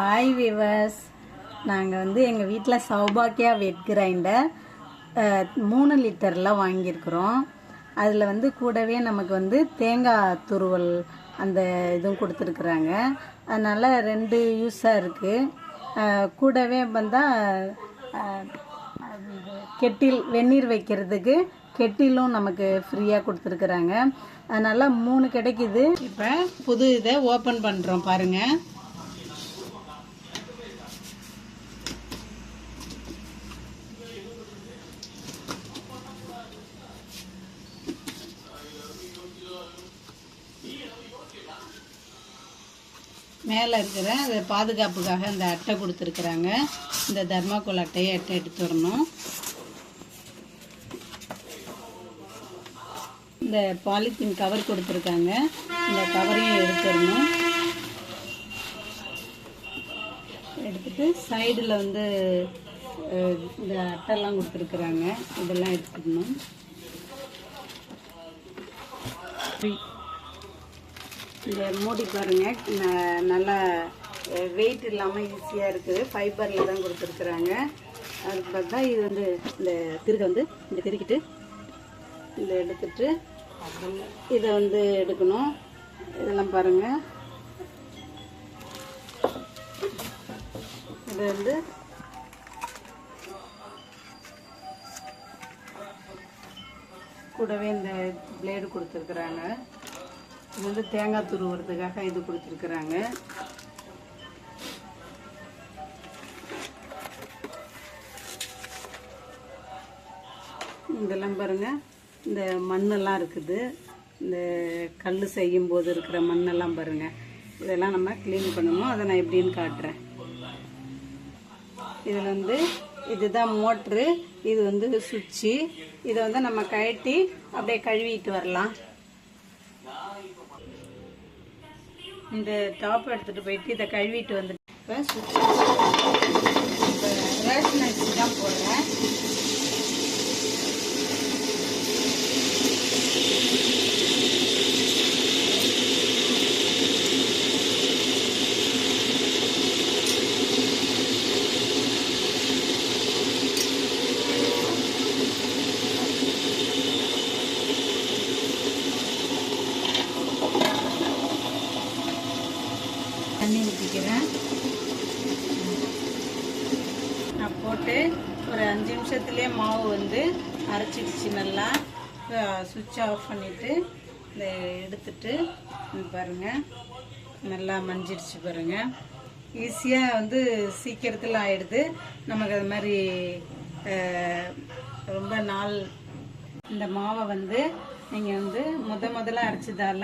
Hi viewers, நாங்கள் எங்கள் வீட்டில் சௌபாக்கியா வெட் கிரைண்டர் 3 லிட்டரில் வாங்கியிருக்கிறோம். அதில் கூடவே நமக்கு தேங்காய் துருவல் அந்த இதுவும் கொடுத்துருக்குறாங்க. அதனால் 2 யூஸாக இருக்குது. கூடவே கெட்டில் வெந்நீர் வைக்கிறதுக்கு கெட்டிலும் நமக்கு ஃப்ரீயாக கொடுத்துருக்குறாங்க. அதனால் 3 கிடைக்குது. இப்போ புது இதை ஓப்பன் பண்ணுறோம் பாருங்கள். மேலே இருக்கிற அது பாதுகாப்புக்காக இந்த அட்டை கொடுத்துருக்குறாங்க. இந்த தர்மாக்கோல் அட்டையை எடுத்து வரணும். இந்த பாலித்தீன் கவர் கொடுத்துருக்காங்க, இந்த கவரையும் எடுத்துடணும். எடுத்துட்டு சைடில் இந்த அட்டைலாம் கொடுத்துருக்குறாங்க, இதெல்லாம் எடுத்துக்கணும். இந்த மூடி பாருங்க, நல்லா வெயிட் இல்லாமல் ஈஸியாக இருக்குது. ஃபைபரில் தான் கொடுத்துருக்குறாங்க. அதுக்கு பார்த்தா இது இந்த திருகை இந்த திருக்கிட்டு இதை எடுத்துட்டு இதை எடுக்கணும். இதெல்லாம் பாருங்கள், இது கூடவே இந்த பிளேடு கொடுத்துருக்குறாங்க. இது தேங்காய் துருவுறதுக்காக இது கொடுத்துருக்குறாங்க. இதெல்லாம் பாருங்க, இந்த மண்ணெல்லாம் இருக்குது. இந்த கல் செய்யும் போது இருக்கிற மண்ணெல்லாம் பாருங்க. இதெல்லாம் நம்ம க்ளீன் பண்ணணும். அதை நான் எப்படின்னு காட்டுறேன். இதில் இதுதான் மோட்ரு, இது சுவிட்சு. இதை நம்ம கழட்டி அப்படியே கழுவிட்டு வரலாம். இந்த டாப் எடுத்துகிட்டு போயிட்டு இதை கழுவிட்டு வந்துட்டு இப்போ சுவிட்ச் ரேஷன் அரிசி தான் போடுறேன். தண்ணி ஊற்றிக்கிறேன். நான் போட்டு ஒரு 5 நிமிஷத்துலேயே மாவு அரைச்சிடுச்சு. நல்லா சுவிட்ச் ஆஃப் பண்ணிவிட்டு இதை எடுத்துட்டு பாருங்கள், நல்லா மஞ்சிடுச்சு பாருங்கள். ஈஸியாக சீக்கிரத்தில் ஆகிடுது. நமக்கு அது மாதிரி ரொம்ப நாள். இந்த மாவை நீங்கள் முதல்ல அரைச்சதால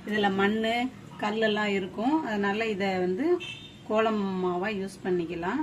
இதில் மண் கல்லெல்லாம் இருக்கும். அதனால் இதை கோலம் மாவாக யூஸ் பண்ணிக்கலாம்.